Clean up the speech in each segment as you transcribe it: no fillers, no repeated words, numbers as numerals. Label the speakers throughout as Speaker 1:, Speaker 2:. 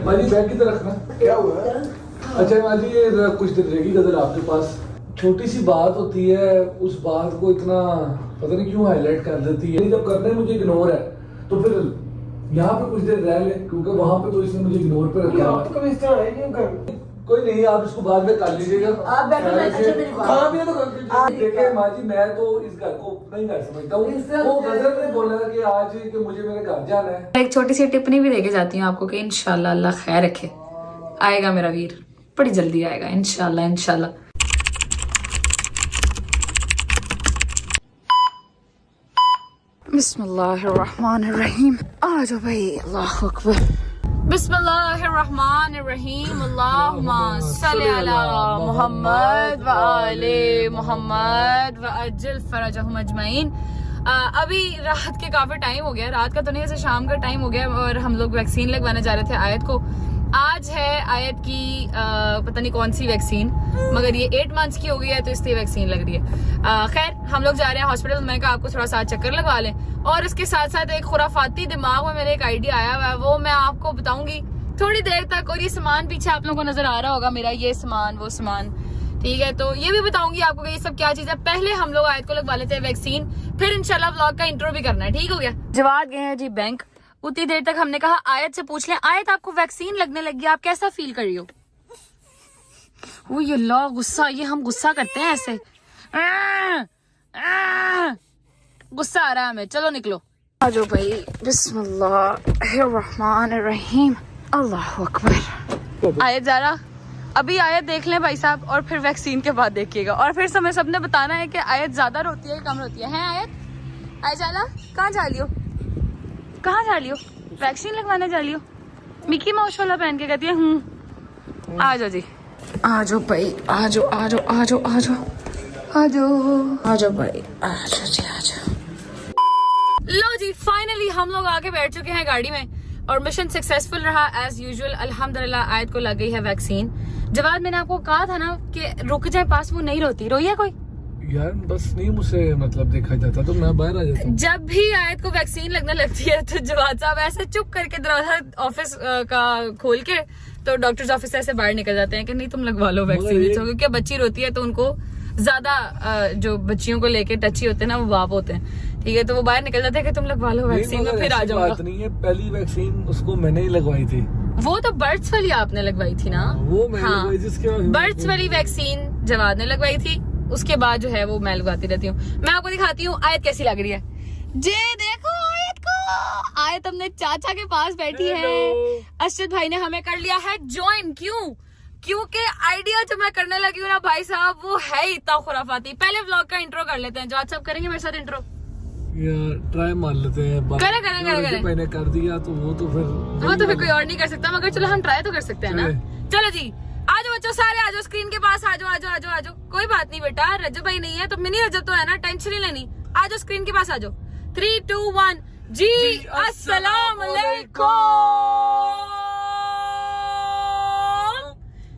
Speaker 1: माजी बैग की तरफ रखना। क्या हुआ? अच्छा माजी ये कुछ देर रहेगी गजल आपके पास। छोटी सी बात होती है, उस बात को इतना पता नहीं क्यों हाईलाइट कर देती है। जब करने मुझे इग्नोर है तो फिर यहाँ पे कुछ देर रह ले, क्योंकि वहाँ पे तो इसने मुझे इग्नोर पे रखा है। कोई नहीं, आप इसको बाद में कर लीजिएगा। आप देखिए माँ जी, मैं तो इस घर को नहीं घर समझता हूँ। वो गजल ने बोला कि आज कि मुझे मेरे घर जाना है।
Speaker 2: एक छोटी सी टिप्पणी भी देके जाती हूँ आपको कि इंशाल्लाह अल्लाह खैर रखे, आएगा मेरा वीर, बड़ी जल्दी आएगा इंशाल्लाह इंशाल्लाह। बिस्मिल्लाहिर्रहमानिर्रहीम। आ जाओ भाई, अल्लाह अकबर। बिस्मिल्लाहिर्रहमानिर्रहीम। अल्लाहुम्मा सल्ली अला मुहम्मद व आले मुहम्मद व अज्जिल फरजहुम अजमईन। अभी रात के काफी टाइम हो गया, रात का तो नहीं, ऐसे शाम का टाइम हो गया और हम लोग वैक्सीन लगवाने जा रहे थे आयत को। आज है आयत की पता नहीं कौन सी वैक्सीन, मगर ये 8 मंथ्स की हो गई है तो इसलिए वैक्सीन लग रही है। खैर हम लोग जा रहे हैं हॉस्पिटल। मैं कहा आपको थोड़ा सा चक्कर लगवा लें, और इसके साथ साथ एक खुराफाती दिमाग में मेरे एक आइडिया आया हुआ है, वो मैं आपको बताऊंगी थोड़ी देर तक। और ये सामान पीछे आप लोगों को नजर आ रहा होगा मेरा, ये सामान वो सामान, ठीक है, तो ये भी बताऊंगी आपको कि ये सब क्या चीज है। पहले हम लोग आयत को लगवा लेते हैं वैक्सीन, फिर इंशाल्लाह व्लॉग का इंट्रो भी करना है, ठीक हो गया। जवाब गए हैं जी बैंक। उतनी देर तक हमने कहा आयत से पूछ लें, आयत आपको वैक्सीन लगने लगी, आप कैसा फील कर रही हो? वो ये लो गुस्सा, ये हम गुस्सा करते हैं ऐसे, गुस्सा आ रहा है हमें। चलो निकलो, आ जाओ भाई। बिस्मिल्लाहिर्रहमानिर्रहीम, अल्लाह अकबर। आयत जरा अभी आयत देख लें भाई साहब, और फिर वैक्सीन के बाद देखिएगा, और फिर समय सबने बताना है कि आयत ज्यादा रोती है कम रोती है। हैं आयत? आयत जाला कहाँ जा लियो, कहाँ जा लियो? वैक्सीन लगवाने जा लियो? मिकी माउस वाला पहन के कहती है आ जाओ जी, आ जाओ भाई, आ जाओ आ जाओ आ जाओ आ जाओ आ जाओ आ जाओ भाई, आ जाओ जी आ जाओ। लो जी, फाइनली हम लोग आके बैठ चुके हैं गाड़ी में और मिशन सक्सेसफुल रहा एज यूजुअल, अल्हम्दुलिल्लाह। आयत को लग गई है वैक्सीन। जवाब मैंने आपको कहा था ना कि रुक जाए पास, वो नहीं रोती। रोई है कोई?
Speaker 1: यार बस नहीं, मुझसे मतलब देखा जाता तो मैं बाहर आ जाता।
Speaker 2: जब भी आयत को वैक्सीन लगने लगती है तो जवाब साहब ऐसे चुप करके दरवाजा ऑफिस का खोल के तो डॉक्टर्स ऑफिस से ऐसे बाहर निकल जाते हैं कि नहीं तुम लगवा लो वैक्सीन, क्योंकि बच्ची रोती है तो उनको ज्यादा जो बच्चियों को लेके टची होते हैं ना, वो बाप होते हैं, ठीक है, तो वो बाहर निकल जाते हैं कि तुम लगवा लो वैक्सीन, तो फिर आ जाऊंगा।
Speaker 1: बात नहीं है, पहली वैक्सीन उसको मैंने ही लगवाई थी। वो
Speaker 2: तो बर्ड्स वाली आपने लगवाई थी ना?
Speaker 1: वो मैंने लगवाई थी, जिसके
Speaker 2: बर्ड्स वाली वैक्सीन जवाब ने लगवाई थी, उसके बाद जो है वो मैं लगवाती रहती हूँ। मैं आपको दिखाती हूँ आयत कैसी लग रही है। जे देखो आयत को, आयत अपने चाचा के पास बैठी है। अर्शद भाई ने हमें कर लिया है ज्वाइन। क्यों? क्योंकि आइडिया जो मैं करने लगी हूँ ना भाई साहब, वो है इतना खुराफाती। पहले व्लॉग का इंट्रो कर लेते हैं। जवाब साहब करेंगे मेरे साथ इंट्रो?
Speaker 1: यार ट्राई मार लेते हैं।
Speaker 2: करें।
Speaker 1: मैंने कर दिया तो वो तो फिर
Speaker 2: कोई और नहीं कर सकता, मगर चलो हम ट्राई तो कर सकते हैं ना। चलो जी, आ जाओ बच्चों, सारे आ जाओ स्क्रीन के पास, आ जाओ आ जाओ आ जाओ आ जाओ। कोई बात नहीं बेटा, रजब भाई नहीं है तो मिनी रजब तो है ना, टेंशन नहीं लेनी। आ जाओ स्क्रीन के पास, आ जाओ। 3, 2, 1 जी अस्सलाम वालेकुम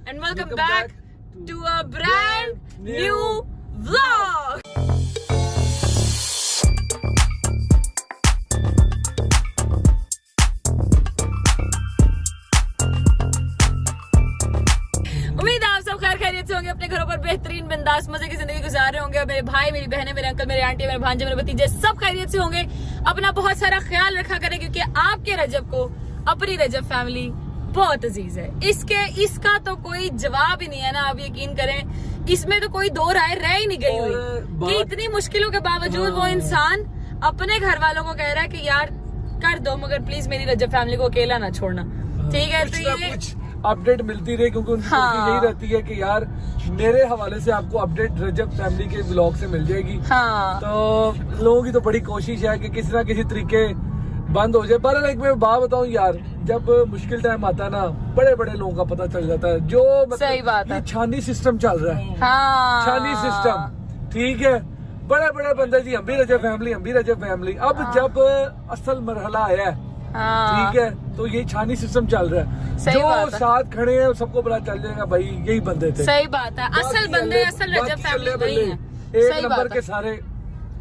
Speaker 2: and welcome back to a brand new vlog. उम्मीद है आप सब खैर खैरियत से होंगे, अपने घरों पर बेहतरीन बिंदास मजे की जिंदगी गुजार रहे होंगे। मेरे भाई, मेरी बहनें, मेरे अंकल, मेरे आंटी, मेरे भांजे, मेरे भतीजे सब खैरियत से होंगे। अपना बहुत सारा ख्याल रखा करें, क्योंकि आपके रजब को अपनी रजब फैमिली बहुत अजीज है। इसका तो कोई जवाब ही नहीं है ना, आप यकीन करें, इसमें तो कोई दो राय रह ही नहीं गई हुई कि इतनी मुश्किलों के बावजूद वो इंसान अपने घर वालों को कह रहा है कि यार कर दो, मगर प्लीज मेरी रजब फैमिली को अकेला ना छोड़ना, ठीक है। तो ये
Speaker 1: अपडेट मिलती रहे, क्योंकि उनकी यही रहती है कि यार मेरे हवाले से आपको अपडेट रजब फैमिली के ब्लॉग से मिल जाएगी। तो लोगों की तो बड़ी कोशिश है कि किसी ना किसी तरीके बंद हो जाए। पर एक मैं बात बताऊं यार, जब मुश्किल टाइम आता है ना, बड़े बड़े लोगों का पता चल जाता है। जो
Speaker 2: सही बात है,
Speaker 1: छानी सिस्टम चल रहा है, छानी सिस्टम, ठीक है। बड़े बड़े बंदे जी हम भी रजब फैमिली, हम भी रजब फैमिली। अब जब असल मरहला आया है, ठीक है, तो ये छानी सिस्टम चल रहा है। जो साथ खड़े हैं सबको पता चल जाएगा भाई यही बंदे थे।
Speaker 2: सही बात है, असल बंदे असल रजब फैमिली वही है।
Speaker 1: एक नंबर के सारे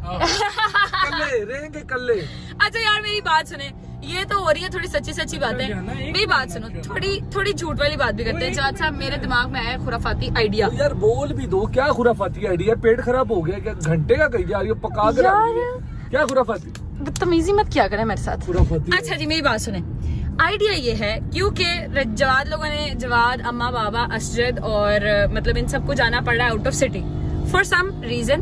Speaker 1: कल्ले रहेंगे, कल्ले
Speaker 2: अच्छा यार मेरी बात सुने, ये तो हो रही है थोड़ी सच्ची सच्ची बातें, मेरी बात सुनो, थोड़ी झूठ वाली बात भी करते हैं। जवाद साहब मेरे दिमाग में आया खुराफाती आइडिया।
Speaker 1: यार बोल भी दो, क्या खुराफाती आइडिया? पेट खराब हो गया क्या? घंटे का कही जा रही हो, पका कर आ रही है। क्या खुराफाती?
Speaker 2: बदतमीजी मत क्या करें मेरे साथ।
Speaker 1: खुराफाती।
Speaker 2: अच्छा जी मेरी बात सुने, आइडिया ये है क्योंकि जवाद लोगों ने, जवाद अम्मा बाबा असजद और मतलब इन सबको जाना पड़ रहा है out of city for some reason,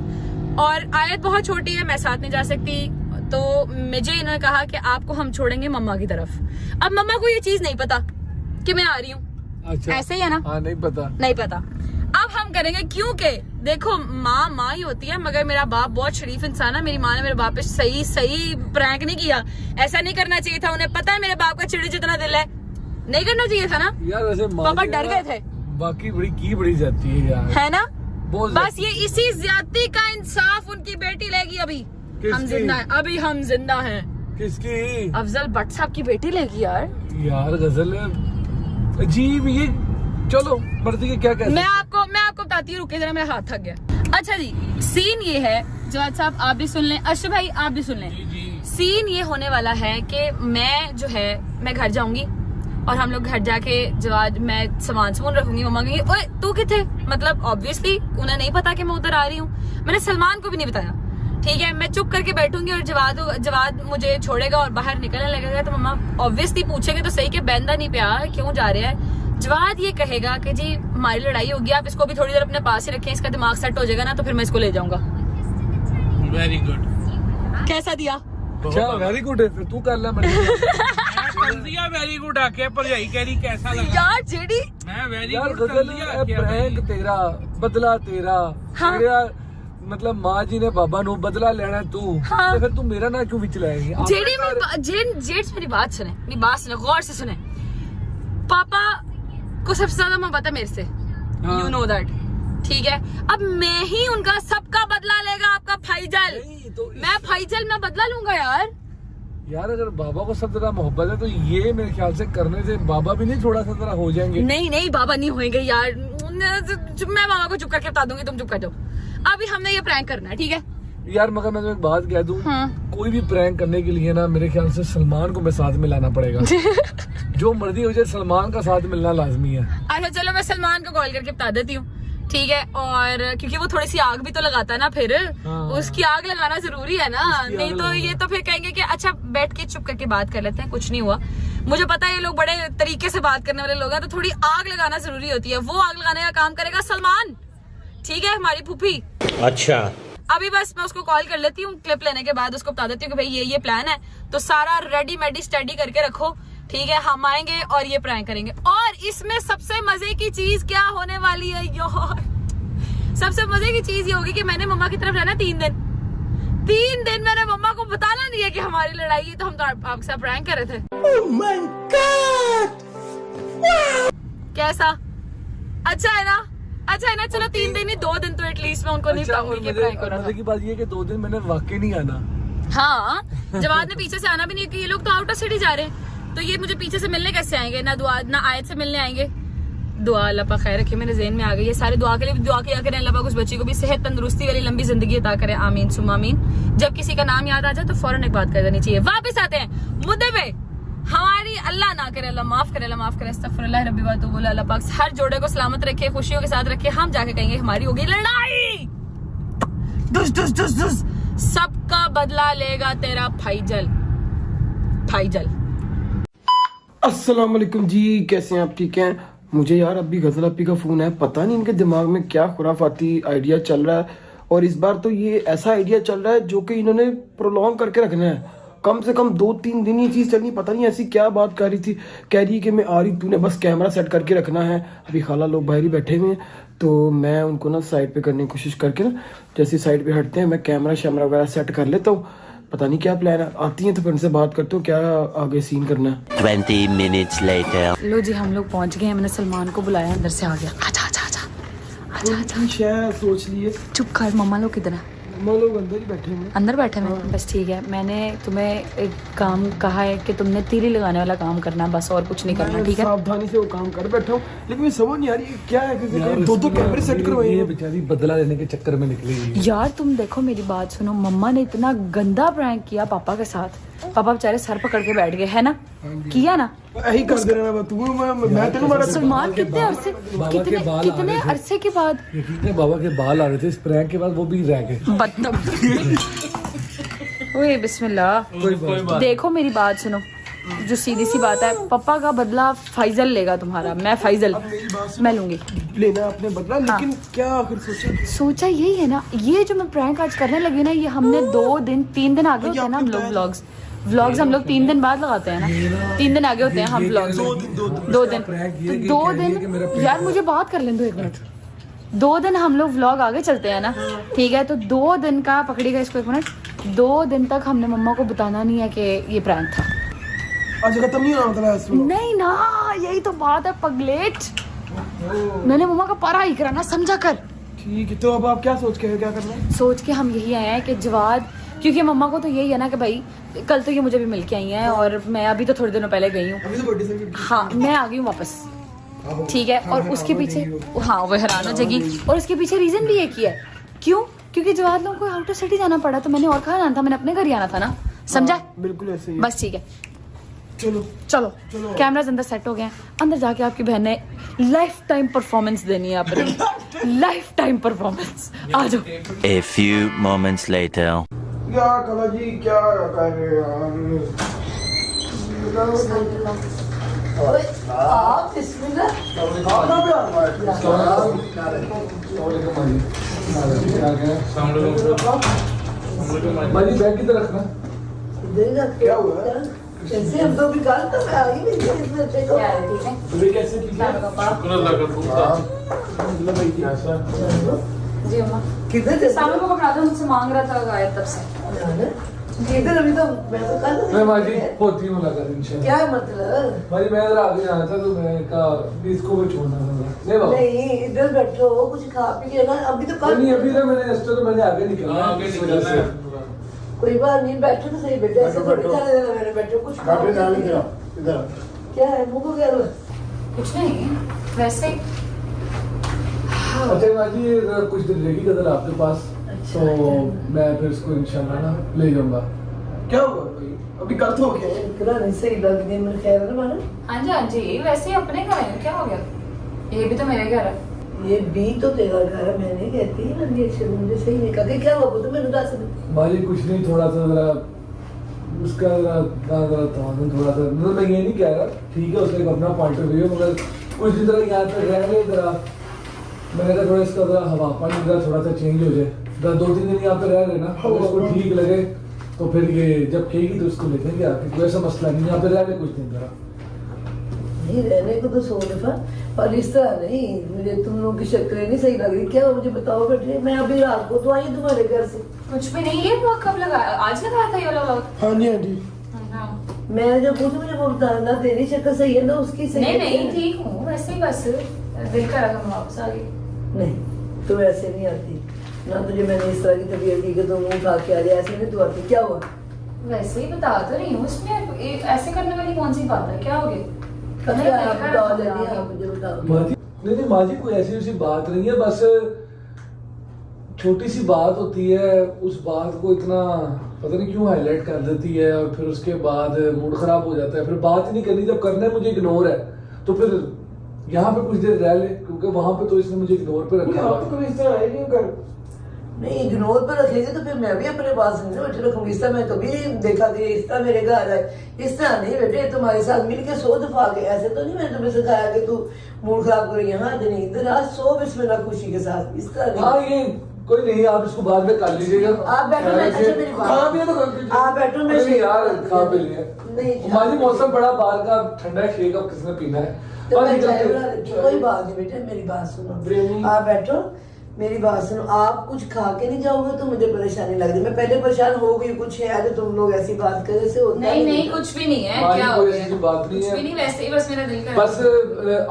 Speaker 2: और आयत बहुत छोटी है, मैं साथ नहीं जा सकती, तो मुझे इन्होंने कहा कि आपको हम छोड़ेंगे मम्मा की तरफ। अब मम्मा को ये चीज नहीं पता कि मैं आ रही हूँ।
Speaker 1: अच्छा
Speaker 2: ऐसे ही है ना?
Speaker 1: हाँ, नहीं पता।
Speaker 2: अब हम करेंगे, क्योंकि देखो माँ ही होती है, मगर मेरा बाप बहुत शरीफ इंसान है, मेरी माँ ने मेरे बाप पे सही प्रैंक नहीं किया। ऐसा नहीं करना चाहिए था, उन्हें पता है मेरे बाप का चिड़ी जितना दिल है, नहीं करना चाहिए था ना
Speaker 1: यार। वैसे
Speaker 2: पापा डर गए थे।
Speaker 1: बाकी बड़ी जाती है यार,
Speaker 2: है ना? बस
Speaker 1: ये
Speaker 2: ये इसी ज्यादती का इंसाफ उनकी बेटी लेगी। अभी हम जिंदा हैं, अभी हम जिंदा हैं।
Speaker 1: किसकी?
Speaker 2: अफजल भट्ट साहब की बेटी लेगी यार
Speaker 1: गजल अजीब। ये चलो मर्जी के क्या कहते।
Speaker 2: मैं आपको बताती हूँ, रुके जरा, मेरा हाथ थक गया। अच्छा जी, सीन ये है जवाद साहब, आप भी सुन लें, अशरफ भाई आप भी सुन लें। सीन ये होने वाला है कि मैं घर जाऊंगी और हम लोग घर जाके जवाद, मैं सामान रखूंगी, मम्मा कहेंगी ओए तू किथे, मतलब ऑब्वियसली उन्हें नहीं पता कि मैं उधर आ रही हूँ, मैंने सलमान को भी नहीं बताया, ठीक है। मैं चुप करके बैठूंगी और जवाद मुझे छोड़ेगा और बाहर निकलने लगेगा, तो मम्मा ऑब्वियसली पूछेंगे तो सही कि बंदा नहीं पे आ, क्यों जा रहा है। जवाद ये कहेगा कि जी हमारी लड़ाई होगी, आप इसको भी थोड़ी देर अपने पास ही रखें, इसका दिमाग सेट हो जाएगा ना, तो फिर मैं इसको ले जाऊंगा।
Speaker 3: Very good.
Speaker 2: कैसा दिया?
Speaker 1: अच्छा वेरी गुड है, फिर तू कर ले।
Speaker 3: वेरी गुड आके पर यही कह रही कैसा लगा
Speaker 2: यार जेडी,
Speaker 3: मैं वेरी
Speaker 1: यार
Speaker 3: गुड
Speaker 1: गजल प्रैंक तेरा, बदला तेरा।
Speaker 2: हाँ।
Speaker 1: तेरा मतलब माँ जी ने बाबा नो बदला लेना है तू,
Speaker 2: हाँ।
Speaker 1: तो फिर तू मेरा ना क्यों विच लाएगी?
Speaker 2: जेड्स मेरी बात सुने, गौर से सुने। पापा को सबसे ज्यादा मोहब्बत है मेरे से,
Speaker 1: हाँ।
Speaker 2: यू नो दैट, ठीक है। अब मैं ही उनका सबका बदला लेगा, आपका फाइजल,
Speaker 1: तो
Speaker 2: मैं फाइजल मैं बदला लूंगा यार।
Speaker 1: अगर बाबा को सब तरह मोहब्बत है तो ये मेरे ख्याल से करने से बाबा भी नहीं थोड़ा सा तरह हो जाएंगे।
Speaker 2: नहीं बाबा नहीं होंगे यार, मैं मामा को चुप करके बता दूंगी, तुम चुप कर जाओ। अभी हमने ये प्रैंक करना है, ठीक है
Speaker 1: यार। मगर मैं तुम्हें एक बात कह दूं,
Speaker 2: हाँ।
Speaker 1: कोई भी प्रैंक करने के लिए ना मेरे ख्याल से सलमान को मैं साथ में लाना पड़ेगा। जो मर्जी हो जाए, सलमान का साथ मिलना लाजमी है।
Speaker 2: अच्छा चलो मैं सलमान को कॉल करके बता देती हूँ, ठीक है। और क्योंकि वो थोड़ी सी आग भी तो लगाता है ना, फिर
Speaker 1: हाँ।
Speaker 2: उसकी आग लगाना जरूरी है ना, नहीं तो ये तो फिर कहेंगे कि अच्छा बैठ के चुप करके बात कर लेते हैं, कुछ नहीं हुआ। मुझे पता है ये लोग बड़े तरीके से बात करने वाले लोग हैं, तो थोड़ी आग लगाना जरूरी होती है। वो आग लगाने का काम करेगा सलमान, ठीक है, हमारी फूफी।
Speaker 3: अच्छा
Speaker 2: अभी बस मैं उसको कॉल कर लेती हूँ, क्लिप लेने के बाद उसको बता देती हूँ कि भाई ये प्लान है, तो सारा रेडी मेडी स्टडी करके रखो, ठीक है। हम आएंगे और ये प्रैंक करेंगे। और इसमें सबसे मजे की चीज क्या होने वाली है यार, सबसे मजे की चीज ये होगी कि मैंने मम्मा की तरफ रहना 3 दिन मैंने मम्मा को बताना नहीं है कि हमारी लड़ाई है, तो हम तो आपके साथ प्रैंक कर रहे थे।
Speaker 3: Oh my God!
Speaker 2: कैसा अच्छा है ना? चलो 3 दिन नहीं 2 दिन तो एटलीस्ट मैं उनको नहीं बताऊंगी कि प्रैंक कर रहा था।
Speaker 1: मजे की बात ये है कि 2 दिन मैंने वाकई नहीं आना।
Speaker 2: हाँ, जवाद ने पीछे से आना भी नहीं, कि ये लोग तो आउट ऑफ सिटी जा रहे हैं, तो ये मुझे पीछे से मिलने कैसे आएंगे? ना आयत से मिलने आएंगे। दुआ अल्लाह पाक खैर रखे, मेरे ज़हन में आ गई है। सारे दुआ के लिए दुआ किया करें, अल्लाह पाक उस बच्ची को भी सेहत तंदुरुस्ती वाली लंबी जिंदगी अता करे, आमीन सुम्मा आमीन। जब किसी का नाम याद आ जाए तो फौरन एक बात कर देनी चाहिए। वापस आते हैं मुद्दे पे। हमारी अल्लाह ना करे, अल्लाह माफ करे, अस्तगफिरुल्लाह रब्बी व अतूबु इलैह। अल्लाह पाक हर जोड़े को सलामत रखे, खुशियों के साथ रखे। हम जाके कहेंगे हमारी होगी लड़ाई, दुस सबका बदला लेगा तेरा फाइजल।
Speaker 4: अस्सलाम वालेकुम जी, कैसे हैं आप? ठीक हैं? मुझे यार अभी गजल अपी का फोन है, पता नहीं इनके दिमाग में क्या खुराफाती आइडिया चल रहा है, और इस बार तो ये ऐसा आइडिया चल रहा है जो कि इन्होंने प्रोलॉन्ग करके रखना है। कम से कम 2-3 दिन ये चीज़ चलनी, पता नहीं ऐसी क्या बात कर रही थी। कह रही कि मैं आ रही, तूने बस कैमरा सेट करके रखना है। अभी खाला लोग बाहर ही बैठे हुए हैं, तो मैं उनको ना साइड पे करने की कोशिश करके ना, जैसे साइड पे हटते हैं मैं कैमरा शैमरा वगैरह सेट कर लेता हूँ। पता नहीं क्या प्लान है, आती हैं तो फिर उनसे बात करते हो क्या आगे सीन करना है।
Speaker 5: 20 minutes later.
Speaker 2: लो जी हम लोग पहुंच गए हैं, मैंने सलमान को बुलाया, अंदर से आ गया। आजा
Speaker 4: शह सोच लिए।
Speaker 2: चुप कर, मम्मा लोग किधर है?
Speaker 4: हम लोग अंदर ही बैठे हैं।
Speaker 2: अंदर बैठे हैं बस ठीक है। मैंने तुम्हें एक काम कहा है कि तुमने तीली लगाने वाला काम करना है बस, और कुछ नहीं करना, ठीक है?
Speaker 4: सावधानी से वो काम कर बैठा हूँ, लेकिन मैं समझ नहीं आ रही क्या है। दो कैमरे सेट करवाए
Speaker 1: ये
Speaker 4: हैं।
Speaker 1: बेचारी बदला लेने के चक्कर में निकली हुई है।
Speaker 2: यार तुम देखो मेरी बात सुनो, मम्मा ने इतना गंदा प्रैंक किया पापा के साथ, पापा बेचारे सर पकड़ के बैठ गए, है ना? किया ना?
Speaker 4: यही कर दे रहा तू। मैं तेरे मारा
Speaker 2: सलमान कितने अरसे कितने अरसे के बाद
Speaker 1: यकीन है बाबा के बाल आ रहे थे इस प्रैंक के बाद, वो भी रह गए।
Speaker 2: ओए बिस्मिल्लाह। देखो मेरी बात सुनो, जो सीधी सी बात है, पापा का बदला फैजल लेगा तुम्हारा, मैं फैजल मैं लूंगी।
Speaker 4: लेना अपने बदला, लेकिन क्या आखिर
Speaker 2: सोचा यही है ना, ये जो मैं प्रैंक आज करने लगी ना, ये हमने 3 दिन आगे होते हैं ना हम लोग व्लॉग्स हम लोग 3 दिन बाद लगाते हैं ना, 3 दिन आगे होते हैं हम व्लॉग्स। 2 दिन यार मुझे बात कर लें दो 1 मिनट। 2 दिन हम लोग व्लॉग आगे चलते हैं ना, ठीक है? तो 2 दिन का पकड़िएगा इसको 1 मिनट। 2 दिन तक हमने मम्मा को बताना नहीं है कि ये प्रैंक था।
Speaker 4: आज खत्म नहीं होना मतलब।
Speaker 2: नहीं ना, यही तो बात है पगलेट। मैंने मम्मा का पारा ही कराना, समझा कर।
Speaker 4: ठीक है, तो अब आप क्या सोच के क्या करना है?
Speaker 2: सोच के हम यही आए हैं कि जवाद, क्योंकि मम्मा को तो यही है ना कि भाई कल तो ये मुझे भी मिल के आई हैं, और मैं अभी तो थोड़े दिनों पहले गई हूँ। हाँ मैं आ गई हूँ वापस, ठीक है? और उसके पीछे हाँ वो हैरान हो जाएगी, और उसके पीछे रीजन भी एक ही है। क्यों? क्योंकि जवाद लोगों को आउटर सिटी जाना पड़ा, तो मैंने और कहाँ जाना था, मैंने अपने घर ही आना था ना, समझा?
Speaker 4: बिल्कुल ऐसे ही।
Speaker 2: बस ठीक है,
Speaker 4: चलो
Speaker 2: कैमरास अंदर सेट हो गए हैं। अंदर जाके आपकी बहन ने लाइफ टाइम परफॉर्मेंस देनी है आपने, लाइफ टाइम परफॉर्मेंस। आ जाओ।
Speaker 5: A few moments later.
Speaker 4: यार कला जी क्या कर रहे हो यार?
Speaker 6: आप बिस्मिल्लाह।
Speaker 4: खाना पे आ रहा है।
Speaker 1: भाजी बैग की तरफ रखना।
Speaker 4: क्या हुआ है?
Speaker 6: कैसे हम तो भी कल तो मैं आ ही नहीं थी इसमें देखो।
Speaker 1: तुम्हें कैसे
Speaker 2: जी अम्मा,
Speaker 6: किधर थे?
Speaker 2: सामने को पकड़ा दो, मुझसे मांग रहा था गायब तब से।
Speaker 6: किधर? अभी तो मैं तो कल
Speaker 1: मैं माजी होती मुलाकात इंशाल्लाह।
Speaker 6: क्या मतलब?
Speaker 1: भाई मैं इधर आगे आया था, तो मैं कहा इसको भी छोड़ना था। नहीं बाबा
Speaker 6: नहीं, इधर बैठो, कुछ खा पी के ना। अभी तो कल
Speaker 1: नहीं, अभी ना मैंने इस तो मैंने आगे निकलना है इस वजह से।
Speaker 6: कोई बात नहीं, बैठो तो सही बेटे, ऐसे थोड़ी चले देना मैंने। बैठो, कुछ खा पी के। क्या है मुंह को क्या हुआ?
Speaker 2: कुछ नहीं, वैसे ही।
Speaker 1: अच्छा माजी कुछ दिन रहेगी गदर आपके पास,
Speaker 6: अच्छा,
Speaker 1: तो मैं फिर इसको इंशाल्लाह ना ले जाऊंगा।
Speaker 4: क्या हुआ भाई? अभी कल तो हो गया।
Speaker 6: इतना नहीं सही लग रही मेरे ख्याल है ना मानो।
Speaker 2: हाँ जी वैसे ही अपने घर है, क्या हो गया? ये भी तो मेरे घर है।
Speaker 6: ये भी तो तेरा घर है, मैंने कहती है ना, ये अच्छे मुझे सही नहीं कहा। क्या हुआ तो मैंने दस दे।
Speaker 1: माजी कुछ नहीं, थोड़ा सा जरा उसका जरा थोड़ा सा, मतलब मैं ये नहीं कह रहा, ठीक है उसका एक अपना पॉइंट ऑफ व्यू, मगर कुछ दिन जरा यहाँ पे रह ले जरा। मैंने कहा थोड़ा इसका जरा हवा पानी जरा थोड़ा सा चेंज हो जाए, जरा 2-3 दिन यहाँ पे रह लेना, अगर उसको ठीक लगे तो फिर ये जब कहेगी तो उसको लेते हैं। कोई ऐसा मसला नहीं, यहाँ पे रह ले कुछ दिन जरा।
Speaker 6: नहीं रहने को तो 100 दफा, पर इस तरह नहीं। मुझे तुम लोगों की शक्लें नहीं सही लग रही। क्या मुझे बताओ बेटे, मैं अभी रात को तो आई तुम्हारे घर से।
Speaker 2: कुछ भी नहीं, ये ब्लॉग कब लगाया? आज लगाया था ये वाला ब्लॉग?
Speaker 4: हाँ जी हाँ जी।
Speaker 6: मैं जब पूछू मुझे वो बताना, तेरी शक्ल सही है ना, उसकी सही है।
Speaker 2: नहीं ठीक हूँ, वैसे ही बस दिल करा था मैं वापस आ गई।
Speaker 6: नहीं तुम ऐसे नहीं आती ना, तुझे मैंने इस तरह की तबीयत दी कि तुम मुंह खा के आ रही, ऐसे नहीं तू आती। क्या हुआ?
Speaker 2: वैसे ही बता तो रही हूँ, उसमें ऐसे करने वाली कौन सी बात है? क्या हो गया?
Speaker 6: आप बताओ जल्दी, आप मुझे बताओ।
Speaker 1: नहीं माजी कोई ऐसी वैसी बात नहीं है, बस छोटी सी बात होती है, उस बात को इतना पता नहीं क्यों हाईलाइट कर देती है, और फिर उसके बाद मूड खराब हो जाता है, फिर बात ही नहीं करनी। जब करना है मुझे इग्नोर है, तो फिर यहाँ पे कुछ देर रह ले, क्योंकि वहां पे तो इसने मुझे इग्नोर पे रखा है।
Speaker 4: तो कभी इस तरह है नहीं कर।
Speaker 6: नहीं इग्नोर पर रखेंगे तो फिर मैं भी अपने पास नहीं बैठे रखूंगी। इस तरह मैं कभी देखा कि इस तरह मेरे घर आए, इस तरह नहीं बेटे। तुम्हारे साथ मिलके 100 दफा गए, ऐसे तो नहीं मैंने तुम्हें सिखाया कि तू मूड खराब करो यहाँ नहीं इधर। आज 100 बिस्मिल्लाह खुशी के साथ, इस तरह
Speaker 1: हाँ
Speaker 6: नहीं।
Speaker 1: ये कोई नहीं, आप इसको बाद में कर लीजिएगा।
Speaker 6: आप बैठो, मैं अच्छा मेरी बात।
Speaker 1: खा पिया तो कर लीजिए।
Speaker 6: आप बैठो, मैं
Speaker 1: नहीं यार खा पी लिया।
Speaker 6: नहीं
Speaker 1: माजी मौसम बड़ा बाहर का ठंडा है, शेक अब किसने पीना है।
Speaker 6: तो
Speaker 1: बस
Speaker 6: मैं
Speaker 1: निकलते
Speaker 6: चाय
Speaker 1: हैं।
Speaker 6: बना देती हूँ। कोई बात नहीं बेटे, मेरी बात सुनो।
Speaker 4: बिरयानी।
Speaker 6: आप बैठो, मेरी बात सुनो, आप कुछ खा के नहीं जाओगे तो मुझे परेशानी लग रही है। मैं पहले परेशान हो गई, कुछ है तो तुम लोग ऐसी बात कर रहे होता
Speaker 2: नहीं नहीं कुछ भी नहीं है,
Speaker 1: हमारी
Speaker 2: क्या हो
Speaker 1: कोई
Speaker 2: गया?
Speaker 1: ऐसी बात नहीं
Speaker 2: कुछ
Speaker 1: है।
Speaker 2: भी नहीं, वैसे ही बस मेरा दिल कर
Speaker 1: बस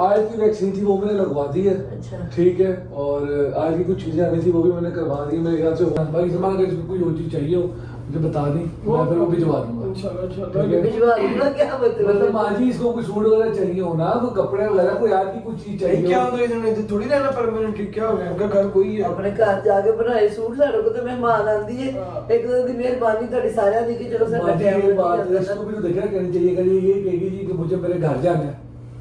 Speaker 1: आज की वैक्सीन थी वो मैंने लगवा दी है।
Speaker 6: अच्छा।
Speaker 1: ठीक है, और आज की कुछ चीजें आनी थी वो भी मैंने करवा दी। मेरे ख्याल से बाकी सामान अगर इसमें कोई और चीज चाहिए हो मुझे बता दी, मैं फिर वो भिजवा दूंगा। ठीक है?
Speaker 6: भिजवा दूंगा, क्या
Speaker 1: मतलब
Speaker 6: मतलब
Speaker 1: माँ जी इसको कोई सूट वगैरह चाहिए हो ना, कोई कपड़े वगैरह, कोई आज की कुछ चीज चाहिए
Speaker 4: क्या
Speaker 1: हो।
Speaker 4: होगा इधर थोड़ी रहना परमानेंट, क्या हो गया? उनका घर कोई है।
Speaker 6: अपने घर जाके बनाए सूट साड़ों को तो मेहमान आंदी है। एक दो दिन मेहरबानी थोड़ी सारे दी कि चलो
Speaker 1: माँ जी ये बात इसको भी तो देखा करनी चाहिए। कभी ये कहेगी जी कि मुझे मेरे घर जाना है,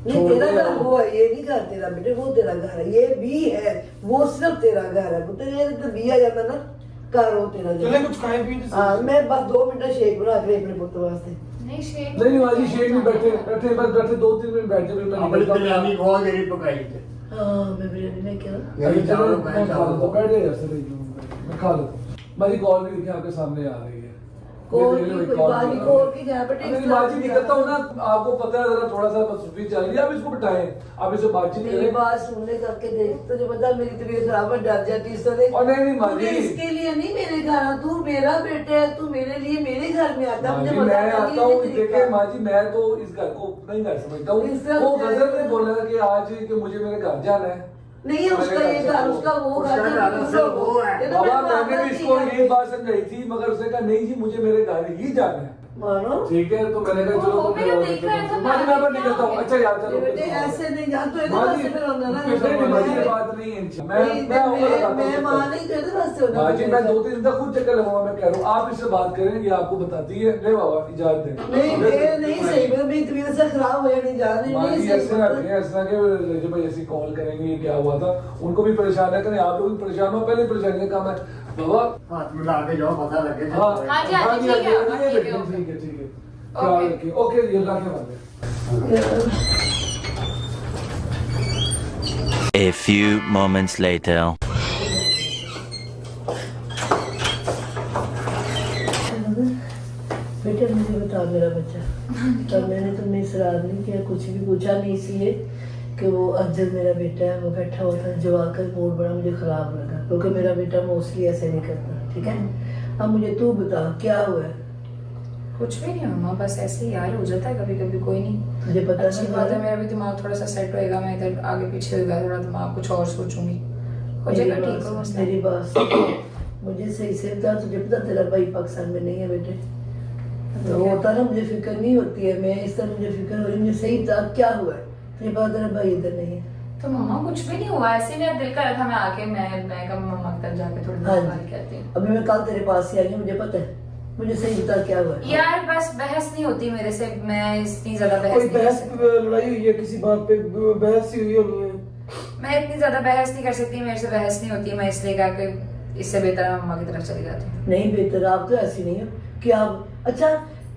Speaker 6: नहीं, तेरा घर वो है, ये नहीं घर तेरा बेटे, वो तेरा घर है, ये भी है, वो सिर्फ तेरा घर है। तेरे तो भी आ जाता ना घर, हो तेरा
Speaker 4: चले
Speaker 6: घर।
Speaker 4: कुछ खाए पिए।
Speaker 6: हाँ, मैं बस 2 मिनट शेक बना के अपने पुत्र वास्ते।
Speaker 2: नहीं शेख
Speaker 1: नहीं माँ जी शेख में बैठे बैठे बस बैठे 2-3 मिनट बैठे फिर मैं
Speaker 7: अपनी
Speaker 1: निकलता हूँ।
Speaker 7: बिरयानी बहुत देरी पकाई थी।
Speaker 6: हाँ, मैं बिरयानी लेके आऊँ।
Speaker 7: यही
Speaker 1: चलो,
Speaker 7: चावल
Speaker 1: मैं खा लेता हूँ, बैठ जाइए ऐसे नहीं क्यों, मैं खा लेता हूँ। मेरी कॉल भी देखिए आपके सामने आ रही है।
Speaker 6: कॉल
Speaker 1: ये
Speaker 6: की
Speaker 1: कोई
Speaker 6: कोई बात नहीं, कॉल की जहाँ पे
Speaker 1: नहीं बातचीत निकलता हूँ ना, आपको पता है जरा थोड़ा सा मसरूफी चल रही है, आप इसको बिठाएं, आप इससे बातचीत
Speaker 6: मेरी
Speaker 1: करें।
Speaker 6: बात सुनने करके देख, तुझे पता है मेरी तबीयत खराब है, डर जाती है इस तरह।
Speaker 1: और नहीं माँ
Speaker 6: तूने
Speaker 1: जी,
Speaker 6: इसके लिए नहीं मेरे घर, तू मेरा बेटा है, तू मेरे लिए मेरे घर में आता,
Speaker 1: माँ
Speaker 6: मुझे
Speaker 1: जी
Speaker 6: पता
Speaker 1: मैं
Speaker 6: नहीं
Speaker 1: आता हूँ,
Speaker 6: है
Speaker 1: देखिए माँ जी मैं तो इस घर को नहीं घर समझता हूँ।
Speaker 6: इसका
Speaker 1: वो
Speaker 6: क्या
Speaker 1: गजल ने
Speaker 6: है?
Speaker 1: बोला कि आज कि मुझे मेरे घर जाना है।
Speaker 6: नहीं है उसका ये घर, उसका वो घर
Speaker 7: उसका घर
Speaker 6: है,
Speaker 7: असल वो है।
Speaker 6: ये तो
Speaker 1: बाबा
Speaker 6: मेरे
Speaker 1: मैंने
Speaker 6: मामा
Speaker 1: भी
Speaker 6: की
Speaker 1: इसको
Speaker 6: है।
Speaker 1: यही बात समझाई थी, मगर उसने कहा नहीं जी मुझे मेरे घर ही जाना है।
Speaker 6: मानो
Speaker 1: ठीक है, तो मैंने कहा चलो
Speaker 2: वो
Speaker 1: तो
Speaker 2: मैंने
Speaker 1: फिर
Speaker 2: देखा है तो
Speaker 1: माँ जी मैं निकलता हूँ। अच्छा यार चलो
Speaker 6: बेटे ऐसे नहीं जान, तो
Speaker 1: माँ
Speaker 6: इधर
Speaker 1: जी
Speaker 6: से फिर होना ना।
Speaker 1: नहीं, माँ जी ये बात नहीं है, मैं आऊंगा लगाता हूँ
Speaker 6: मैं मां
Speaker 1: चक्कर।
Speaker 6: नहीं तो इधर से होना।
Speaker 1: माँ जी मैं 2-3 दिन तक खुद चक्कर लगाऊंगा, मैं कह रहा हूँ आप इससे बात करें, ये आपको बताती है। नहीं बाबा इजाजत दें।
Speaker 6: नहीं मैं नहीं सही, मेरी तबीयत से खराब हो जानी जा रही
Speaker 1: माँ
Speaker 6: नहीं
Speaker 1: जी
Speaker 6: सही
Speaker 1: ऐसे ना करें, ऐसा ना कि जब भाई ऐसी कॉल करेंगे ये क्या हुआ था, उनको भी परेशान है करें, आप लोग भी परेशान हो, पहले परेशानी का काम है बाबा।
Speaker 7: हाथ मिला के जाओ, पता लगे।
Speaker 1: हाँ
Speaker 2: हाँ जी, हाँ जी, ठीक है,
Speaker 1: हाँ जी,
Speaker 2: ठीक है,
Speaker 1: ठीक है ठीक है, ख्याल रखिए। ओके ये अल्लाह के हवाले।
Speaker 5: A few moments later.
Speaker 6: बेटा मुझे बता मेरा बच्चा, तब मैंने तुमने इसरार नहीं किया, कुछ भी पूछा नहीं, इसलिए कि वो अफजल मेरा बेटा है, वो बैठा हुआ था जवाब का मूड बड़ा मुझे खराब लगा, क्योंकि मेरा बेटा मोस्टली ऐसे नहीं करता। ठीक है, अब मुझे तू बता क्या हुआ है?
Speaker 2: कुछ भी नहीं मामा, बस ऐसे ही यार हो जाता है कभी कभी, कोई नहीं।
Speaker 6: मुझे पता
Speaker 2: अच्छी बात है, मेरा भी दिमाग थोड़ा सा सेट होएगा, मैं इधर आगे पीछे होगा थोड़ा दिमाग, कुछ और सोचूंगी, हो जाएगा ठीक हो मसला।
Speaker 6: मेरी बात सुन, मुझे सही से बता, तुझे पता तेरा भाई पाकिस्तान में नहीं है बेटे, तो वो होता ना मुझे फिक्र नहीं होती है, मैं इस तरह मुझे फिक्र हो रही, मुझे सही बता क्या हुआ है? तुझे पता तेरा भाई इधर नहीं है।
Speaker 2: तो मामा कुछ भी नहीं हुआ, ऐसे मेरा दिल कर रहा था मैं आके मैं कब मम्मा के तरफ जाके थोड़ी
Speaker 6: हाँ
Speaker 2: देर
Speaker 6: जी।
Speaker 2: बात कहती हूँ।
Speaker 6: अभी मैं कल तेरे पास ही आई हूँ, मुझे पता है, मुझे सही बता क्या हुआ है?
Speaker 2: यार बस बहस नहीं होती मेरे से, मैं इतनी ज्यादा बहस
Speaker 4: कोई
Speaker 2: नहीं कर
Speaker 4: बहस
Speaker 2: सकती,
Speaker 4: लड़ाई हुई है किसी बात पे? बहस ही हुई होनी है।
Speaker 2: मैं इतनी ज्यादा बहस नहीं कर सकती, मेरे से बहस नहीं होती, मैं इसलिए कहा कि इससे बेहतर मैं मम्मा की तरफ चली जाती हूँ।
Speaker 6: नहीं बेहतर, आप तो ऐसी नहीं हो कि आप, अच्छा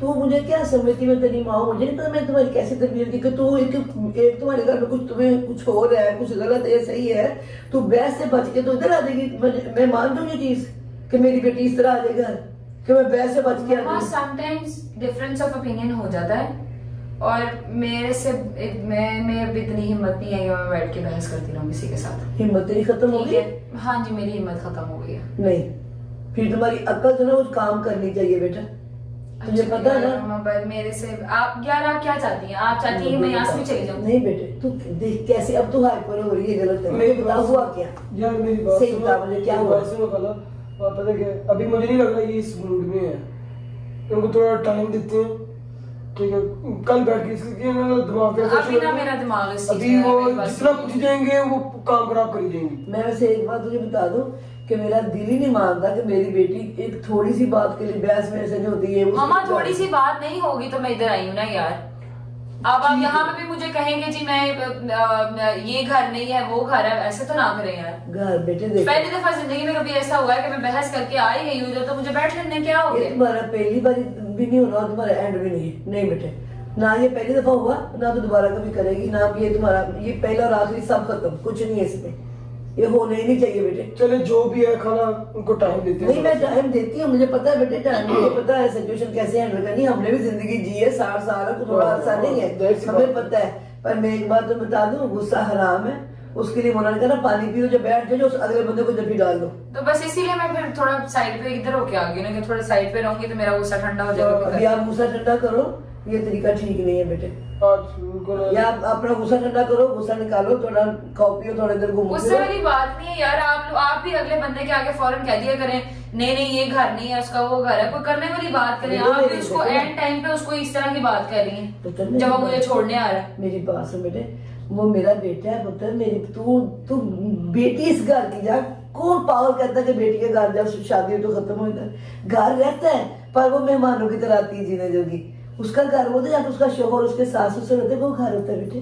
Speaker 6: तू मुझे क्या समझती, मैं तेरी माँ हूँ, मुझे नहीं पता मैं तुम्हारी कैसी तरबियत की, कि तू एक तुम्हारे घर में कुछ तुम्हें कुछ हो रहा है, कुछ गलत है, सही है, तू बहस से बच के तो इधर आ जाएगी। मैं मान दूँ ये चीज कि मेरी बेटी इस तरह आ जाएगी घर, कि मैं बहस से बच के आ
Speaker 2: हाँ
Speaker 6: जाऊँ।
Speaker 2: समटाइम्स डिफरेंस ऑफ ओपिनियन हो जाता है, और मेरे से मैं अब इतनी हिम्मत नहीं है कि मैं बैठ के बहस करती रहूँ किसी के साथ।
Speaker 6: हिम्मत तेरी खत्म हो
Speaker 2: ठीक
Speaker 6: गई?
Speaker 2: है, हाँ जी मेरी हिम्मत खत्म हो गई है।
Speaker 6: नहीं, फिर तुम्हारी अक्ल जो ना वो काम करनी चाहिए बेटा, तुझे
Speaker 2: अच्छा,
Speaker 6: पता है
Speaker 2: यार,
Speaker 6: ना?
Speaker 2: मम्मा, पर मेरे से आप यार आप क्या चाहती हैं? आप चाहती हैं मैं यहाँ से भी चली जाऊँ?
Speaker 6: नहीं बेटे, तू देख कैसे अब तू हाइपर हो रही है, गलत है, मुझे बता हुआ क्या?
Speaker 4: यार मेरी बात
Speaker 6: सही
Speaker 4: सुनो,
Speaker 6: बता मुझे क्या
Speaker 4: मेरी
Speaker 6: हुआ?
Speaker 4: बात सुनो कला, और पता क्या है, अभी मुझे नहीं लग रहा ये इस मूड में है, उनको थोड़ा टाइम देते हैं। ठीक है, कल बैठ के इसलिए ना दिमाग पे
Speaker 2: अभी ना मेरा दिमाग इस चीज़
Speaker 4: अभी
Speaker 2: में है,
Speaker 4: वो
Speaker 2: मेरी बात
Speaker 4: जितना
Speaker 2: सुनो।
Speaker 4: पूछ जाएंगे वो काम खराब करी जाएंगी।
Speaker 6: मैं वैसे एक बात तुझे बता दूं कि मेरा दिल ही नहीं मानता कि मेरी बेटी एक थोड़ी सी बात के लिए बहस मेरे से नहीं होती है।
Speaker 2: मामा थोड़ी सी बात नहीं होगी तो मैं इधर आई हूँ ना यार। अब आप यहाँ पे भी मुझे कहेंगे जी मैं ये घर नहीं है वो घर है, ऐसे तो ना करें यार।
Speaker 6: घर बेटे देख,
Speaker 2: पहली दफा जिंदगी में कभी ऐसा हुआ है कि मैं बहस करके आई गई हूँ तो मुझे बैठ लेने क्या हो
Speaker 6: ये
Speaker 2: गया?
Speaker 6: तुम्हारा पहली बार भी नहीं होना और तुम्हारा एंड भी नहीं है। नहीं बेटे, ना ये पहली दफा हुआ, ना तो दोबारा कभी करेगी, ना ये तुम्हारा ये पहला और आखिरी, सब खत्म, कुछ नहीं है इसमें, ये होने ही नहीं चाहिए बेटे।
Speaker 4: चले जो भी है खाना उनको टाइम देते हैं।
Speaker 6: नहीं मैं टाइम देती हूँ, मुझे पता है बेटे टाइम, मुझे पता है सिचुएशन कैसे हैंडल करनी है, हमने भी जिंदगी जी है 60 साल, तो थोड़ा आसान नहीं है, हमें पता है। पर मैं एक बात तो बता दूं, गुस्सा हराम है उसके लिए मना नहीं करना, पानी पियो, जब बैठ जाओ उस अगले बंदे को जब भी डाल दो।
Speaker 2: तो बस इसीलिए मैं फिर थोड़ा साइड पे इधर होके आ गई ना, कि थोड़ा साइड पे रहूंगी तो मेरा गुस्सा ठंडा हो
Speaker 6: तो
Speaker 2: जाएगा।
Speaker 6: अभी आप गुस्सा ठंडा करो, ये तरीका ठीक नहीं है बेटे। या आप अपना गुस्सा ठंडा करो, गुस्सा निकालो, थोड़ा खाओ पियो, थोड़ा इधर घूमो
Speaker 2: गुस्से वाली बात नहीं है यार। आप भी अगले बंदे के आगे फौरन कह दिया करें नहीं नहीं ये घर नहीं है उसका, वो घर है, कोई करने वाली बात करें। आप भी उसको एंड टाइम पे उसको इस तरह की बात कर रही हैं जब वो मुझे छोड़ने आ रहा है।
Speaker 6: मेरी बात सुन बेटे, वो मेरा बेटा है पुत्र, मेरी तू बेटी इस घर की जा। कौन पागल कहता है कि बेटी के घर जब शादी हो तो खत्म हो जाता है? घर रहता है पर वो मेहमानों की तरह आती है जीने जोगी। उसका घर होता है या उसका शोहर उसके सास ससुर होते वो घर होता है बेटे।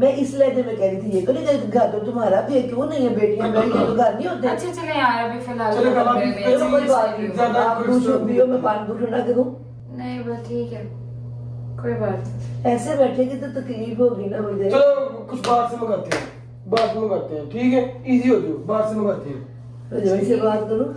Speaker 6: मैं इस लहजे में कह रही थी, ये तो नहीं कहती घर तो तुम्हारा भी है, क्यों नहीं है? बेटियां बहन तो घर नहीं होते।
Speaker 2: अच्छा चले यार अभी फिलहाल
Speaker 6: चलो कोई बात नहीं, आप दूध पियो, मैं पानी दूध ठंडा करूँ?
Speaker 2: नहीं बस ठीक है कोई बात।
Speaker 6: ऐसे बैठेगी तो तकलीफ होगी ना मुझे।
Speaker 4: चलो कुछ बाहर से मंगाते हैं, बाहर से मंगाते हैं, ठीक है? इजी हो जाओ, बाहर से मंगाते हैं।
Speaker 6: रजवाई से बात करूँ?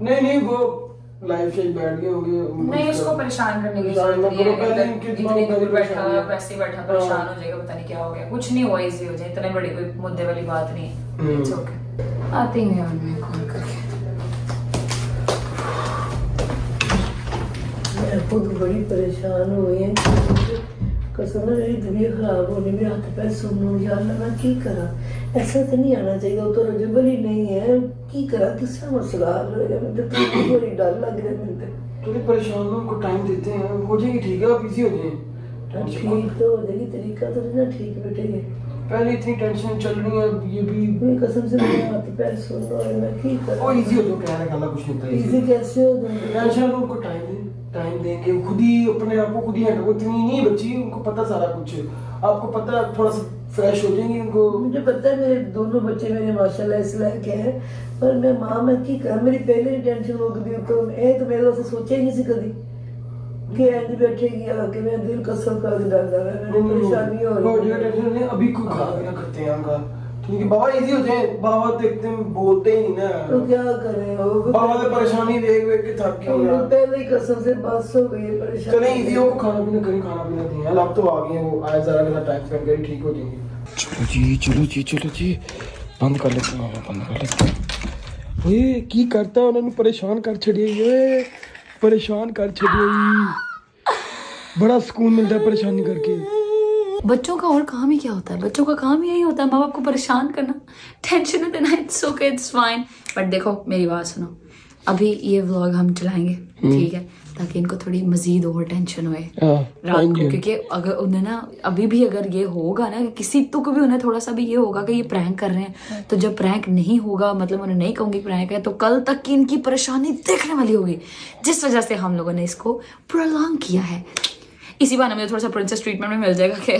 Speaker 4: नहीं वो लाइव से बैठ गए होंगे।
Speaker 2: नहीं उसको परेशान करने की जरूरत नहीं है। इतनी दूर बैठा वैसे बैठा परेशान हो जाएगा, पता नहीं क्या हो गया। कुछ नहीं हुआ, इजी हो जाए, इतने बड़ी कोई मुद्दे वाली बात नहीं है। It's okay। आती हूँ यार मैं कॉल करके।
Speaker 6: मैं खुद बड़ी परेशान हुई है, कसम ना मेरी तबीयत खराब होने में हाथ पैर सुन यार मैं की करा। ऐसा तो नहीं आना चाहिए, वो तो रजबल ही नहीं है, की करा किसका मसला रहेगा? मुझे तो बड़ी डर लग रहा है। मुझे
Speaker 4: थोड़ी परेशान हो, उनको टाइम देते हैं, हो जाएगी ठीक है, आप इजी हो जाए।
Speaker 6: ठीक तो हो जाएगी, तरीका तो ना ठीक बैठेगी।
Speaker 4: पहले इतनी टेंशन चल रही है, ये भी
Speaker 6: मेरी कसम से मेरे हाथ पैर सुन रहा है, मैं की करा?
Speaker 4: ओ इजी हो जाओ, कहने का कुछ नहीं था।
Speaker 6: इजी कैसे हो जाएंगे?
Speaker 4: टेंशन लो, उनको टाइम देंगे, खुद ही अपने आप को खुद ही हैंडल। इतनी नहीं बच्ची, उनको पता सारा कुछ, आपको पता, थोड़ा सा फ्रेश हो जाएंगे उनको।
Speaker 6: मुझे पता है मेरे दोनों बच्चे मेरे माशाल्लाह इस लायक है, पर मैं माँ मैं की कर, मेरी पहले ही टेंशन हो गई। तो मेरे वास्ते सोचा ही नहीं सी कभी कि ऐसे बैठेगी आके, मैं दिल कसम कर डाल रहा है, मेरी परेशानी हो रही है।
Speaker 4: टेंशन नहीं, अभी कोई खाना पीना करते हैं हमका, ठीक है? बाबा इजी हो जाए, बाबा देखते हैं बोलते ही नहीं ना,
Speaker 6: तो क्या करें?
Speaker 4: बाबा तो परेशानी देख देख के थक गए यार।
Speaker 6: पहले ही कसम से बस हो गई है परेशानी।
Speaker 4: चले इजी हो, खाना पीना करें, खाना पीना दें यार। अब तो आ गए हैं, वो आए जरा के साथ टाइम स्पेंड करें, ठीक हो जाएंगे। चलो जी बंद कर लेते हैं, बंद कर लेते हैं। ओए की करता उन्होंने परेशान कर छड़िए, ओए परेशान कर छड़िए। बड़ा सुकून मिलता है परेशानी करके।
Speaker 2: बच्चों का और काम ही क्या होता है? बच्चों का काम यही होता है माँ बाप को परेशान करना, टेंशन देना। It's okay, it's fine. But देखो मेरी बात सुनो, अभी ये व्लॉग हम चलाएंगे, ठीक है, ताकि इनको थोड़ी मजीद और टेंशन होए रात को। क्योंकि अगर उन्हें ना अभी भी अगर ये होगा ना किसी तुक भी उन्हें थोड़ा सा भी ये होगा कि ये प्रैंक कर रहे हैं, तो जब प्रैंक नहीं होगा, मतलब उन्हें नहीं कहूंगी प्रैंक है, तो कल तक की इनकी परेशानी देखने वाली होगी। जिस वजह से हम लोगों ने इसको प्रोलॉन्ग किया है। इसी बार मुझे थोड़ा सा प्रिंसेस ट्रीटमेंट में मिल जाएगा कि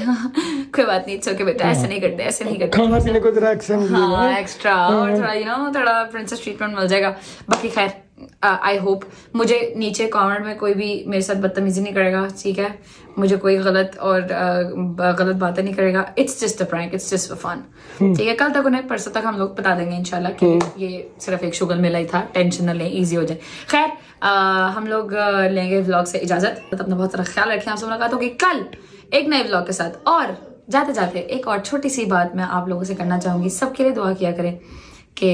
Speaker 2: कोई बात नहीं, इट्स ओके बेटा, ऐसे नहीं करते, ऐसे नहीं करते,
Speaker 4: खाना पीने को जरा
Speaker 2: एक्स्ट्रा और थोड़ा थोड़ा प्रिंसेस ट्रीटमेंट मिल जाएगा। बाकी खैर आई होप मुझे नीचे कमेंट में कोई भी मेरे साथ बदतमीजी नहीं करेगा, ठीक है? मुझे कोई गलत गलत बातें नहीं करेगा। It's just a prank, it's just for fun, ठीक है? कल तक उन्हें, परसों तक हम लोग बता देंगे इंशाल्लाह कि ये सिर्फ एक शुगल मेला ही था, टेंशन न लें, इजी हो जाए। खैर हम लोग लेंगे व्लॉग से इजाजत। अपना बहुत सारा ख्याल रखें। आपसे मुलाकात होगी कल एक नए व्लॉग के साथ। और जाते जाते एक और छोटी सी बात मैं आप लोगों से करना चाहूंगी, सबके लिए दुआ किया करें कि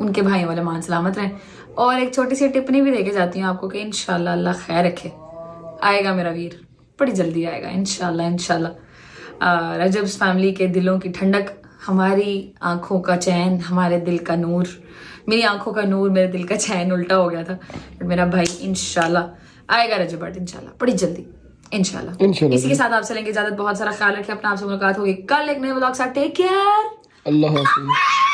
Speaker 2: उनके भाइयों वाले मान सलामत रहें। और एक छोटी सी टिप्पणी भी देके जाती हूँ आपको कि इंशाल्लाह अल्लाह खैर रखे, आएगा मेरा वीर, बड़ी जल्दी आएगा इंशाल्लाह इंशाल्लाह। रजब्स फैमिली के दिलों की ठंडक, हमारी आंखों का चैन, हमारे दिल का नूर, मेरी आंखों का नूर, मेरे दिल का चैन उल्टा हो गया था, बट मेरा भाई इंशाल्लाह आएगा रजब बट इंशाल्लाह बड़ी जल्दी इंशाल्लाह। इसी के साथ आपसे लेंगे इजाजत। बहुत सारा ख्याल रखें अपना। आपसे मुलाकात होगी कल एक नए व्लॉग के साथ। टेक केयर,
Speaker 4: अल्लाह हाफिज़।